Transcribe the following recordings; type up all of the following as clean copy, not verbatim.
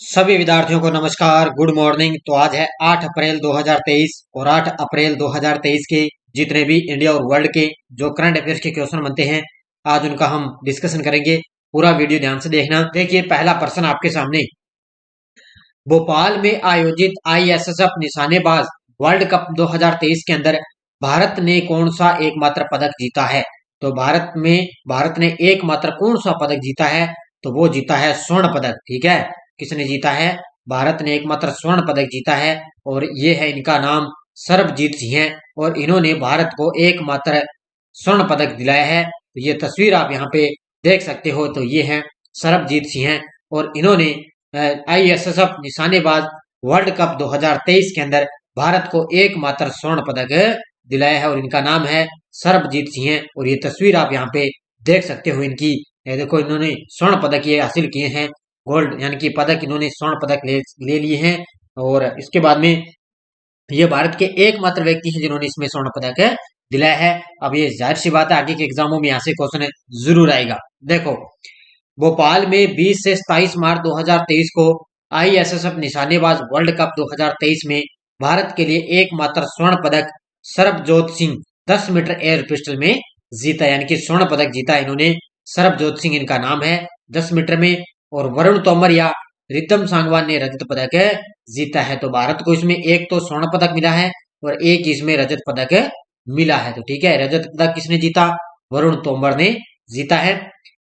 सभी विद्यार्थियों को नमस्कार, गुड मॉर्निंग। तो आज है 8 अप्रैल 2023 और 8 अप्रैल 2023 के जितने भी इंडिया और वर्ल्ड के जो करंट अफेयर्स के क्वेश्चन बनते हैं, आज उनका हम डिस्कशन करेंगे। पूरा वीडियो ध्यान से देखना। देखिए, पहला प्रश्न आपके सामने, भोपाल में आयोजित आईएसएसएफ निशानेबाज वर्ल्ड कप 2023 के अंदर भारत ने कौन सा एकमात्र पदक जीता है? तो भारत ने एकमात्र कौन सा पदक जीता है? तो वो जीता है स्वर्ण पदक। ठीक है, किसने जीता है? भारत ने एकमात्र स्वर्ण पदक जीता है और ये है, इनका नाम सरबजीत सिंह है और इन्होंने भारत को एकमात्र स्वर्ण पदक दिलाया है। तो ये तस्वीर आप यहाँ पे देख सकते हो। तो ये है सरबजीत सिंह है और इन्होंने आईएसएसएफ निशानेबाज वर्ल्ड कप 2023 के अंदर भारत को एकमात्र स्वर्ण पदक दिलाया है और इनका नाम है सरबजीत सिंह है। और ये तस्वीर आप यहाँ पे देख सकते हो इनकी। ये देखो, इन्होंने स्वर्ण पदक ये हासिल किए हैं, गोल्ड यानी कि पदक इन्होंने स्वर्ण पदक ले लिए हैं। और इसके बाद में ये भारत के एकमात्र व्यक्ति हैं जिन्होंने इसमें स्वर्ण पदक दिलाया है। अब ये जाहिर सी बात है, आगे के एग्जामों में यहाँ से क्वेश्चन जरूर आएगा। देखो, भोपाल में 20 से 27 मार्च 2023 को आईएसएसएफ निशानेबाज वर्ल्ड कप 2023 में भारत के लिए एकमात्र स्वर्ण पदक Sarabjot Singh 10 metre air pistol में जीता, यानी कि स्वर्ण पदक जीता इन्होंने। सरबजोत सिंह इनका नाम है 10 मीटर में। और वरुण तोमर या रितम सांगवान ने रजत पदक जीता है। तो भारत को इसमें एक तो स्वर्ण पदक मिला है और एक इसमें रजत पदक मिला है। तो ठीक है, रजत पदक किसने जीता? वरुण तोमर ने जीता है।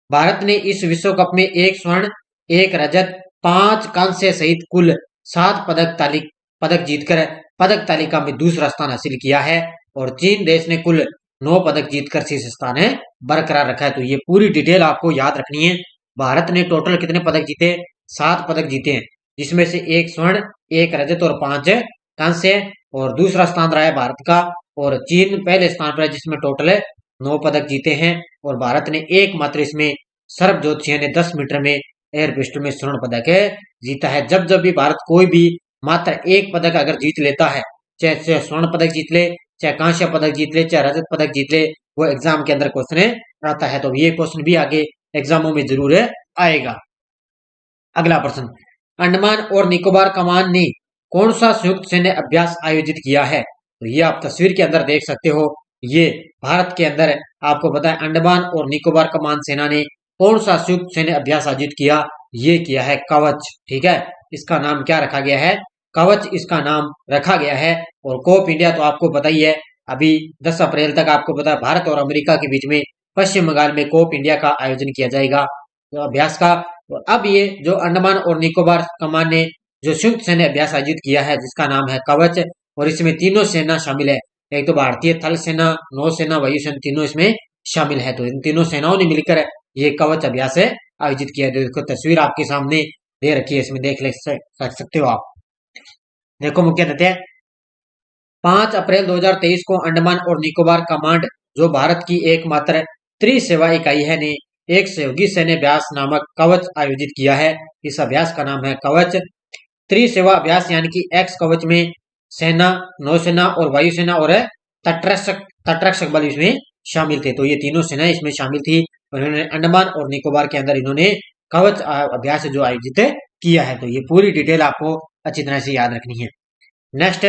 भारत ने इस विश्व कप में एक स्वर्ण, एक रजत, 5 कांस्य सहित कुल 7 पदक जीतकर पदक तालिका में दूसरा स्थान हासिल किया है। और चीन देश ने कुल 9 पदक जीतकर शीर्ष स्थान बरकरार रखा है। तो ये पूरी डिटेल आपको याद रखनी है। भारत ने टोटल कितने पदक जीते? 7 पदक जीते हैं, जिसमें से एक स्वर्ण, एक रजत और 5 कांस्य। और दूसरा स्थान रहा है भारत का। और चीन पहले स्थान पर है जिसमें टोटल 9 पदक जीते हैं। और भारत ने एकमात्र इसमें सरबजोत सिंह ने 10 मीटर में एयर पिस्टल में स्वर्ण पदक जीता है। जब जब भी भारत कोई भी मात्र एक पदक अगर जीत लेता है, चाहे स्वर्ण पदक जीत ले, चाहे कांस्य पदक जीत ले, चाहे रजत पदक जीत ले, वो एग्जाम के अंदर क्वेश्चन आता है। तो ये क्वेश्चन भी आगे एग्जामों में जरूर आएगा। अगला प्रश्न, अंडमान और निकोबार कमान ने कौन सा संयुक्त सैन्य अभ्यास आयोजित किया है? तो ये आप तस्वीर के अंदर देख सकते हो। ये भारत के अंदर आपको पता है, अंडमान और निकोबार कमान सेना ने कौन सा संयुक्त सैन्य अभ्यास आयोजित किया? ये किया है कवच। ठीक है, इसका नाम क्या रखा गया है? कवच इसका नाम रखा गया है। और कोप इंडिया तो आपको पता ही है, अभी 10 अप्रैल तक आपको पता है भारत और अमेरिका के बीच में पश्चिम बंगाल में कोप इंडिया का आयोजन किया जाएगा, तो अभ्यास का। तो अब ये जो अंडमान और निकोबार कमान ने जो संयुक्त सैन्य अभ्यास आयोजित किया है, जिसका नाम है कवच, और इसमें तीनों सेना शामिल है। एक तो भारतीय थल सेना, नौसेना, वायुसेना, तीनों इसमें शामिल है। तो इन तीनों सेनाओं ने मिलकर ये कवच अभ्यास आयोजित किया। देखो, तस्वीर आपके सामने दे रखी है, इसमें देख सकते हो आप। देखो, मुख्य तथ्य, 5 अप्रैल 2023 को अंडमान और निकोबार कमांड, जो भारत की एकमात्र त्रिसेवा इकाई है, ने एक सहयोगी सैन्य अभ्यास नामक कवच आयोजित किया है। इस अभ्यास का नाम है कवच। त्रिसेवा अभ्यास यानी कि एक्स कवच में सेना, नौसेना और वायुसेना और तटरक्षक बल इसमें शामिल थे। तो ये तीनों सेनाएं इसमें शामिल थी। उन्होंने अंडमान और निकोबार के अंदर इन्होंने कवच अभ्यास जो आयोजित किया है। तो ये पूरी डिटेल आपको अच्छी तरह से याद रखनी है। नेक्स्ट,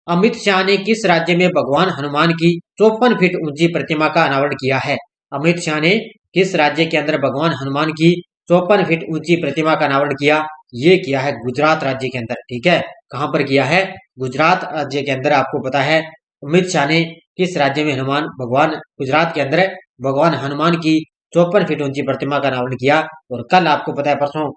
अमित शाह ने किस राज्य में भगवान हनुमान की 54 फीट ऊंची प्रतिमा का अनावरण किया है? अमित शाह ने किस राज्य के अंदर भगवान हनुमान की 54 फीट ऊंची प्रतिमा का अनावरण किया? ये किया है गुजरात राज्य के अंदर। ठीक है, कहां पर किया है? गुजरात राज्य के अंदर। आपको पता है अमित शाह ने किस राज्य में गुजरात के अंदर भगवान हनुमान की 54 फीट ऊंची प्रतिमा का अनावरण किया। और कल आपको पता है, परसों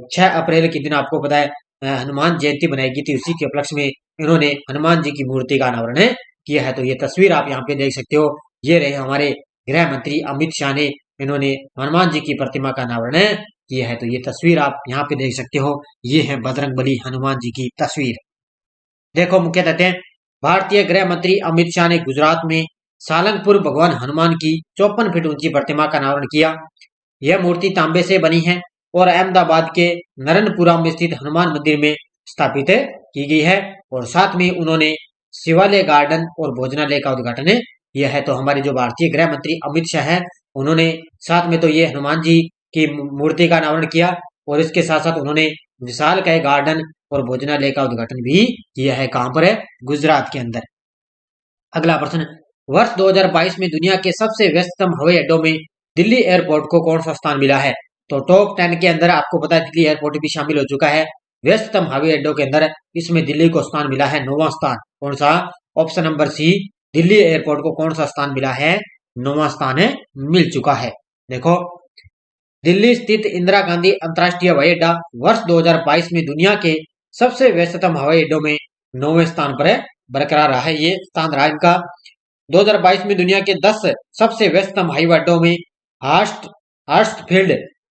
6 अप्रैल के दिन आपको पता है हनुमान जयंती बनाई गई थी। उसी के उपलक्ष्य में इन्होंने हनुमान जी की मूर्ति का अनावरण किया है। तो ये तस्वीर आप यहाँ पे देख सकते हो। ये रहे हमारे गृह मंत्री अमित शाह ने, इन्होंने हनुमान जी की प्रतिमा का अनावरण किया है। तो ये तस्वीर आप यहाँ पे देख सकते हो। ये है बजरंगबली हनुमान जी की तस्वीर। देखो, मुख्य तथ्य, भारतीय गृह मंत्री अमित शाह ने गुजरात में सालंगपुर भगवान हनुमान की 54 फीट ऊंची प्रतिमा का अनावरण किया। यह मूर्ति तांबे से बनी है और अहमदाबाद के नरनपुरा में स्थित हनुमान मंदिर में स्थापित की गई है। और साथ में उन्होंने शिवालय गार्डन और भोजनालय का उद्घाटन किया है। तो हमारे जो भारतीय गृह मंत्री अमित शाह है, उन्होंने साथ में तो ये हनुमान जी की मूर्ति का अनावरण किया और इसके साथ साथ उन्होंने विशालकाय गार्डन और भोजनालय का उद्घाटन भी किया है। कहां पर है? गुजरात के अंदर। अगला प्रश्न, वर्ष 2022 में दुनिया के सबसे व्यस्ततम हवाई अड्डों में दिल्ली एयरपोर्ट को कौन सा स्थान मिला है? तो टॉप 10 के अंदर आपको पता है दिल्ली एयरपोर्ट भी शामिल हो चुका है। व्यस्ततम हवाई अड्डों के अंदर इसमें दिल्ली को स्थान मिला है 9वां स्थान। कौन सा? Option number C, Delhi airport को कौन सा स्थान मिला है? 9वां स्थान है, मिल चुका है। देखो, दिल्ली स्थित इंदिरा गांधी अंतर्राष्ट्रीय हवाई अड्डा वर्ष 2022 में दुनिया के सबसे व्यस्ततम हवाई अड्डों में 9वें स्थान पर बरकरार रहा है। ये स्थान रहा इनका। 2022 में दुनिया के 10 सबसे व्यस्ततम हवाई अड्डों में हार्ट्सफील्ड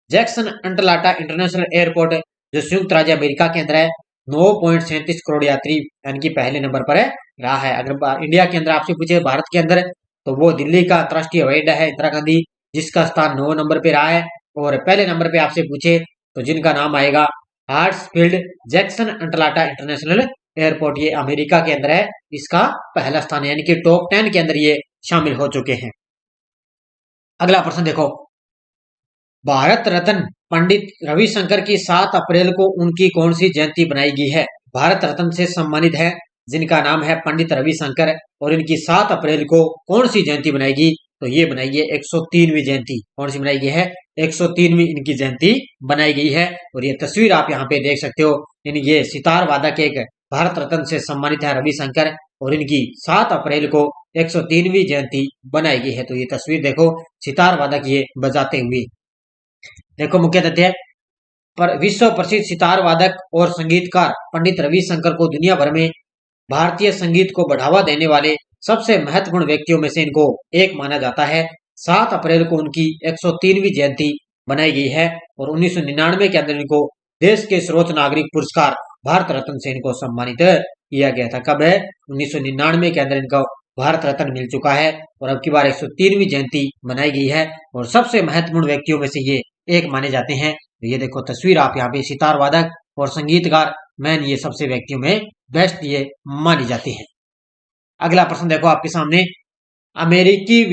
जैक्सन अटलांटा इंटरनेशनल एयरपोर्ट जो संयुक्त राज्य अमेरिका के अंदर है, 9.37 करोड़ यात्री यानी कि पहले नंबर पर रहा है। अगर इंडिया के अंदर आपसे पूछे भारत के अंदर, तो वो दिल्ली का अंतर्राष्ट्रीय हवाई अड्डा है इंदिरा गांधी, जिसका स्थान 9 नंबर पे रहा है। और पहले नंबर पे आपसे पूछे तो जिनका नाम आएगा हार्ट्सफील्ड जैक्सन अटलांटा इंटरनेशनल एयरपोर्ट, ये अमेरिका के अंदर है, इसका पहला स्थान है, यानी कि टॉप 10 के अंदर ये शामिल हो चुके हैं। अगला प्रश्न देखो, भारत रत्न पंडित रविशंकर की 7 अप्रैल को उनकी कौन सी जयंती बनाई गई है? भारत रत्न से सम्मानित है जिनका नाम है पंडित रविशंकर, और इनकी 7 अप्रैल को कौन सी जयंती बनाएगी? तो ये बनाई गई 103वीं जयंती। कौन सी बनाई गई है? 103वीं इनकी जयंती बनाई गई है। और ये तस्वीर आप यहाँ पे देख सकते हो, ये सितार वादक एक भारत रत्न से सम्मानित है रविशंकर, और इनकी 7 अप्रैल को 103वीं जयंती बनाई गई है। तो ये तस्वीर देखो, सितार वादक ये बजाते हुए। देखो, मुख्य तथ्य पर विश्व प्रसिद्ध सितार वादक और संगीतकार पंडित रविशंकर को दुनिया भर में भारतीय संगीत को बढ़ावा देने वाले सबसे महत्वपूर्ण व्यक्तियों में से इनको एक माना जाता है। 7 अप्रैल को उनकी 103वीं जयंती बनाई गई है, और 1999 के अंदर इनको देश के सर्वोच्च नागरिक पुरस्कार भारत रत्न से इनको सम्मानित किया गया था। कब है? 1999 के अंदर इनको भारत रत्न मिल चुका है, और अब की बार 103वीं जयंती मनाई गई है, और सबसे महत्वपूर्ण व्यक्तियों में से ये एक माने जाते हैं। ये देखो तस्वीर आप यहाँ पे, सितार वादक और संगीतकार मैन, ये सबसे व्यक्तियों में बेस्ट ये मानी जाती है। अगला प्रश्न देखो आपके सामने, अमेरिकी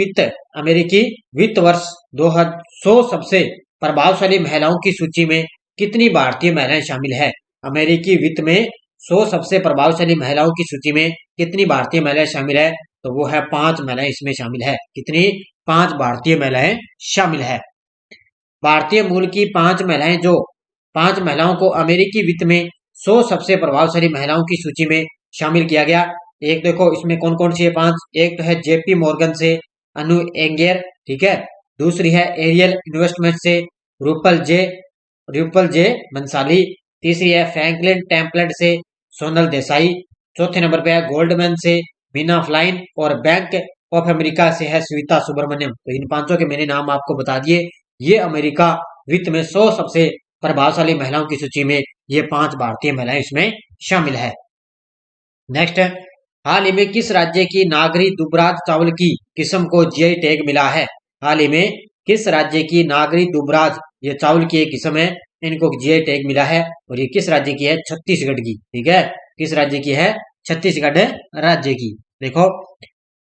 वित्त वर्ष 2000 सबसे प्रभावशाली महिलाओं की सूची में कितनी भारतीय महिलाएं शामिल है? अमेरिकी वित्त में 100 सबसे प्रभावशाली महिलाओं की सूची में कितनी भारतीय महिलाएं शामिल है? तो वो है 5 महिलाएं इसमें शामिल है। कितनी? 5 भारतीय महिलाएं शामिल है। भारतीय मूल की 5 महिलाएं, जो 5 महिलाओं को अमेरिकी वित्त में 100 सबसे प्रभावशाली महिलाओं की सूची में शामिल किया गया। एक देखो इसमें कौन कौन सी है 5, एक तो है जेपी मॉर्गन से अनु एंगेर, ठीक है। दूसरी है एरियल इन्वेस्टमेंट से रूपल जे बंसाली। तीसरी है फ्रैंकलिन टेम्पलेट से सोनल देसाई। चौथे नंबर पे है गोल्डमैन से मीना फ्लाइन, और बैंक ऑफ अमेरिका से है श्वेता सुब्रमण्यम। तो इन 5 के मैंने नाम आपको बता दिए। ये अमेरिका वित्त में 100 सबसे प्रभावशाली महिलाओं की सूची में ये 5 भारतीय महिलाएं इसमें शामिल है। नेक्स्ट, हाल ही में किस राज्य की नागरी दुबराज चावल की किस्म को जीआई टैग मिला है? हाल ही में किस राज्य की नागरी दुबराज, ये चावल की एक किस्म है, इनको जीआई टैग मिला है, और ये किस राज्य की है? छत्तीसगढ़ की, ठीक है। किस राज्य की है? छत्तीसगढ़ राज्य की। देखो,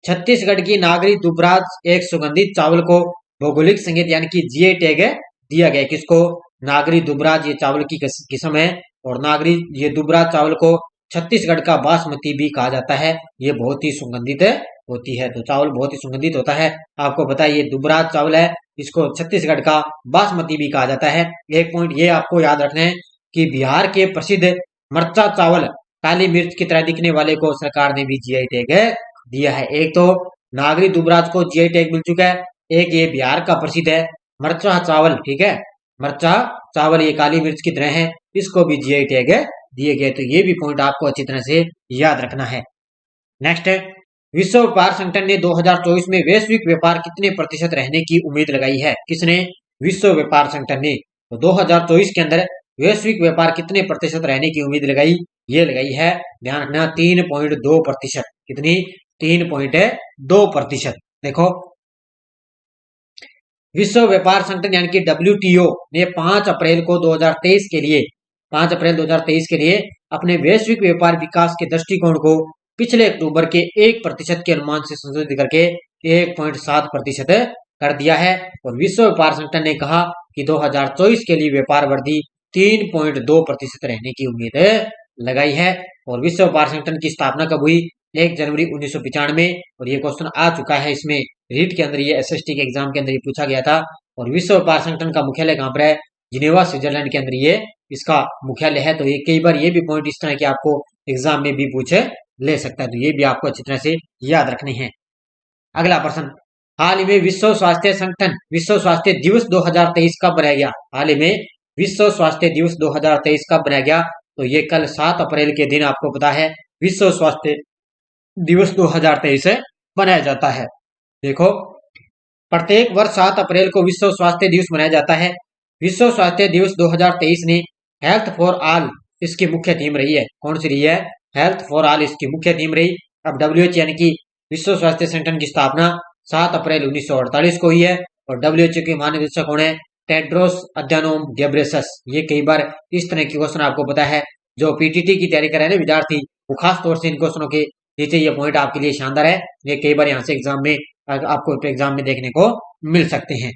छत्तीसगढ़ की नागरी दुबराज एक सुगंधित चावल को भौगोलिक संकेत यानी कि जीआई टैग दिया गया। किसको? नागरी दुबराज, ये चावल की किस्म है, और नागरी ये दुबराज चावल को छत्तीसगढ़ का बासमती भी कहा जाता है। ये बहुत ही सुगंधित होती है, तो चावल बहुत ही सुगंधित होता है। आपको पता है ये दुबराज चावल है, इसको छत्तीसगढ़ का बासमती भी कहा जाता है। एक पॉइंट ये आपको याद रखना है कि बिहार के प्रसिद्ध मरचा चावल काली मिर्च की तरह दिखने वाले को सरकार ने भी जीआई टैग दिया है। एक तो नागरी दुबराज को जीआई टैग मिल चुका है, एक ये बिहार का प्रसिद्ध है मरचा चावल, ठीक है। मरचा चावल ये काली मिर्च की तरह है, इसको भी जीआई टैग दिए गए। तो ये भी पॉइंट आपको अच्छी तरह से याद रखना है। नेक्स्ट है, विश्व व्यापार संगठन ने 2024 में वैश्विक व्यापार कितने प्रतिशत रहने की उम्मीद लगाई है? किसने? विश्व व्यापार संगठन ने। तो 2024 के अंदर वैश्विक व्यापार कितने प्रतिशत रहने की उम्मीद लगाई? ये लगाई है, ध्यान रखना, 3.2%। कितनी? 3.2%। देखो, विश्व व्यापार संगठन यानी कि WTO ने 5 अप्रैल 2023 के लिए अपने वैश्विक व्यापार विकास के दृष्टिकोण को पिछले अक्टूबर के 1% के अनुमान से संशोधित करके 1.7% कर दिया है। और विश्व व्यापार संगठन ने कहा कि 2024 के लिए व्यापार वृद्धि 3.2% रहने की उम्मीद लगाई है। और विश्व व्यापार संगठन की स्थापना कब हुई? 1 जनवरी 1995। और ये क्वेश्चन आ चुका है, इसमें रीट के अंदर, ये एसएसटी के एग्जाम के अंदर ये पूछा गया था। और विश्व व्यापार संगठन का मुख्यालय कहाँ पर है? जिनेवा, स्विट्जरलैंड के अंदर ये इसका मुख्यालय है। तो ये कई बार ये भी पॉइंट इस तरह के आपको एग्जाम में भी पूछे ले सकता है, तो ये भी आपको अच्छी तरह से याद रखने हैं। अगला प्रश्न, हाल ही में विश्व स्वास्थ्य संगठन विश्व स्वास्थ्य दिवस 2023 कब बनाया गया? हाल ही में विश्व स्वास्थ्य दिवस 2023 कब बनाया गया? तो ये कल 7 अप्रैल के दिन आपको पता है विश्व स्वास्थ्य दिवस 2023 बनाया जाता है। देखो, प्रत्येक वर्ष 7 अप्रैल को विश्व स्वास्थ्य दिवस मनाया जाता है। विश्व स्वास्थ्य दिवस 2023 ने हेल्थ फॉर ऑल इसकी मुख्य थीम रही है। कौन सी रही है? हेल्थ फॉर ऑल इसकी मुख्य थीम रही। अब WHO यानी कि विश्व स्वास्थ्य संगठन की स्थापना 7 अप्रैल 1948 को हुई है। और WHO के महानिदेशक कौन है? Tedros Adhanom Ghebreyesus. ये कई बार इस तरह के क्वेश्चन आपको पता है, जो पीटीटी की तैयारी कर रहे हैं विद्यार्थी, वो खास तौर से इन क्वेश्चनों के नीचे ये पॉइंट आपके लिए शानदार है। ये कई बार यहाँ से एग्जाम में आपको एग्जाम में देखने को मिल सकते हैं।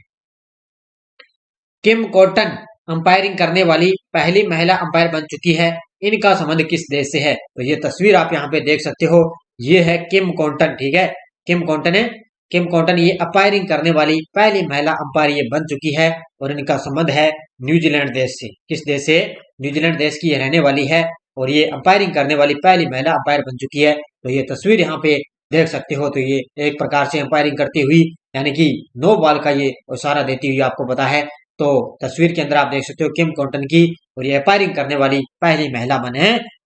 किम कॉटन अंपायरिंग करने वाली पहली महिला अंपायर बन चुकी है। इनका संबंध किस देश से है? तो ये तस्वीर आप यहाँ पे देख सकते हो, ये है किम कॉटन। ठीक है, किम कॉटन है। किम कॉटन ये अंपायरिंग करने वाली पहली महिला अंपायर ये बन चुकी है। और इनका संबंध है न्यूजीलैंड देश से। किस देश से? न्यूजीलैंड देश की रहने वाली है। और ये अंपायरिंग करने वाली पहली महिला अंपायर बन चुकी है। तो ये तस्वीर यहाँ पे देख सकते हो। तो ये एक प्रकार से अंपायरिंग करती हुई, यानी कि नो बॉल का ये इशारा देती हुई आपको पता है। तो तस्वीर के अंदर आप देख सकते हो किम कॉटन की, और ये अंपायरिंग करने वाली पहली महिला बन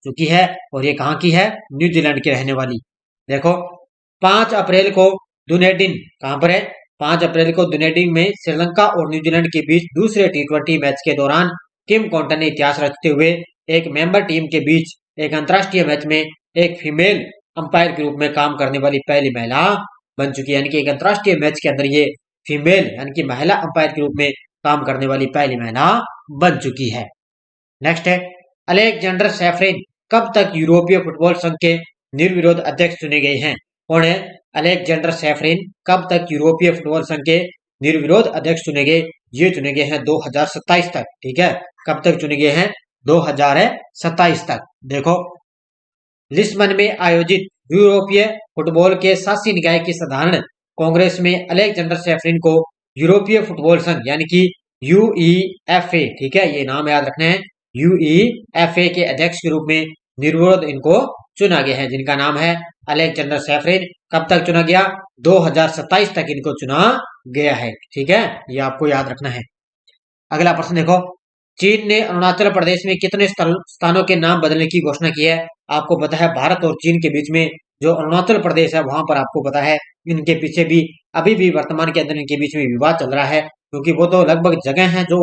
चुकी है। और ये कहाँ की है? न्यूजीलैंड की रहने वाली। देखो, 5 अप्रैल को दुनेडिन कहां पर है? 5 अप्रैल को दुनेडिन में श्रीलंका और न्यूजीलैंड के बीच दूसरे T20 मैच के दौरान किम कॉटन ने इतिहास रचते हुए एक मेंबर टीम के बीच एक अंतर्राष्ट्रीय मैच में एक फीमेल अंपायर के रूप में काम करने वाली पहली महिला बन चुकी है। यानी कि एक अंतर्राष्ट्रीय मैच के अंदर ये फीमेल यानी कि महिला अंपायर के रूप में काम करने वाली पहली महिला बन चुकी है। नेक्स्ट है, अलेक्जेंडर सैफरिन कब तक यूरोपीय फुटबॉल संघ के निर्विरोध अध्यक्ष चुने गए हैं? कौन है? अलेक्जेंडर सैफरिन कब तक यूरोपीय फुटबॉल संघ के निर्विरोध अध्यक्ष चुने गए? ये चुने गए हैं 2027 तक। ठीक है, कब तक चुने गए हैं? 2027 तक। देखो, लिस्बन में आयोजित यूरोपीय फुटबॉल के शासी निकाय की साधारण कांग्रेस में अलेक्जेंडर सैफरिन को यूरोपीय फुटबॉल संघ यानी कि यूईएफए, ठीक है, ये नाम याद रखना है, यूईएफए के अध्यक्ष के रूप में निर्विरोध इनको चुना गया है, जिनका नाम है अलेक्जेंडर सैफरिन। कब तक चुना गया? 2027 तक इनको चुना गया है। ठीक है, ये आपको याद रखना है। अगला प्रश्न देखो, चीन ने अरुणाचल प्रदेश में कितने स्थानों के नाम बदलने की घोषणा की है? आपको पता है भारत और चीन के बीच में जो अरुणाचल प्रदेश है वहां पर आपको पता है इनके पीछे भी अभी भी वर्तमान के अंदर इनके बीच में विवाद चल रहा है, क्योंकि वो तो लगभग जगह है जो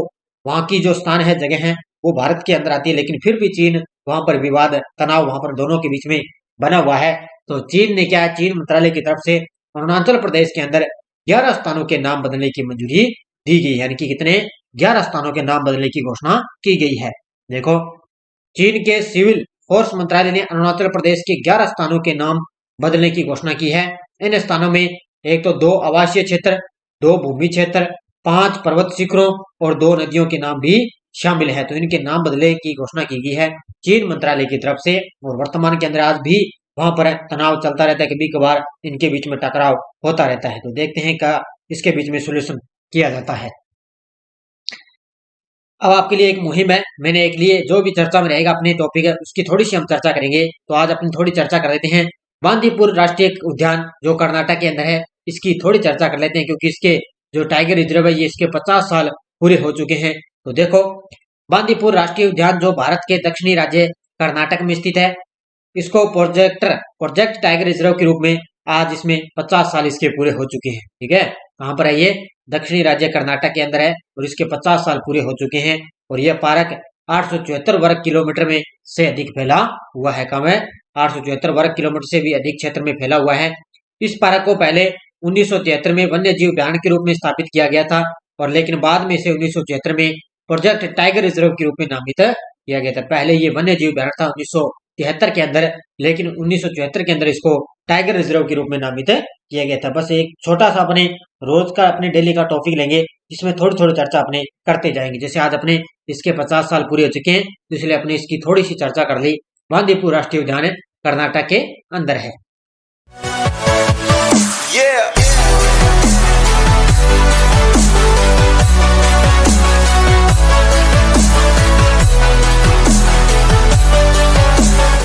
वहां की जो स्थान है जगह है वो भारत के अंदर आती है, लेकिन फिर भी चीन वहां पर विवाद तनाव वहां पर दोनों के बीच में बना हुआ है। तो चीन ने क्या है, चीन मंत्रालय की तरफ से अरुणाचल प्रदेश के अंदर 11 स्थानों के नाम बदलने की मंजूरी दी गई, यानी कि कितने? 11 स्थानों के नाम बदलने की घोषणा की गई है। देखो, चीन के सिविल फोर्स मंत्रालय ने अरुणाचल प्रदेश के 11 स्थानों के नाम बदलने की घोषणा की है। इन स्थानों में एक तो 2 आवासीय क्षेत्र, 2 भूमि क्षेत्र, 5 पर्वत शिखरों और 2 नदियों के नाम भी शामिल है। तो इनके नाम बदलने की घोषणा की गई है चीन मंत्रालय की तरफ से। और वर्तमान के अंदर आज भी वहां पर तनाव चलता रहता है, कभी कभार इनके बीच में टकराव होता रहता है। तो देखते हैं क्या इसके बीच में सोल्यूशन किया जाता है। अब आपके लिए एक मुहिम है, मैंने एक लिए जो भी चर्चा में रहेगा अपने टॉपिक है उसकी थोड़ी सी हम चर्चा करेंगे। तो आज अपनी थोड़ी चर्चा कर लेते हैं बांदीपुर राष्ट्रीय उद्यान जो कर्नाटक के अंदर है, इसकी थोड़ी चर्चा कर लेते हैं, क्योंकि इसके जो टाइगर रिजर्व है ये इसके 50 साल पूरे हो चुके हैं। तो देखो, बांदीपुर राष्ट्रीय उद्यान जो भारत के दक्षिणी राज्य कर्नाटक में स्थित है, इसको प्रोजेक्ट टाइगर रिजर्व के रूप में आज इसमें 50 साल इसके पूरे हो चुके हैं। ठीक है, कहाँ पर है ये? दक्षिणी राज्य कर्नाटक के अंदर है और इसके 50 साल पूरे हो चुके हैं। और यह पार्क 874 वर्ग किलोमीटर में से अधिक फैला हुआ है। कम है 874 वर्ग किलोमीटर से भी अधिक क्षेत्र में फैला हुआ है। इस पार्क को पहले 1973 में वन्य जीव उद्यान के रूप में स्थापित किया गया था, और लेकिन बाद में इसे 1973 में प्रोजेक्ट टाइगर रिजर्व के रूप में नामित किया गया था। पहले ये वन्य जीव उद्यान था 1973 के अंदर, लेकिन 1974 के अंदर इसको टाइगर रिजर्व के रूप में नामित किया गया था। बस एक छोटा सा अपने रोज का अपने डेली का टॉपिक लेंगे, जिसमें थोड़ी थोड़ी चर्चा अपने करते जाएंगे। जैसे आज अपने इसके 50 साल पूरे हो चुके हैं, तो इसलिए अपने इसकी थोड़ी सी चर्चा कर ली। बांदीपुर राष्ट्रीय उद्यान कर्नाटक के अंदर है।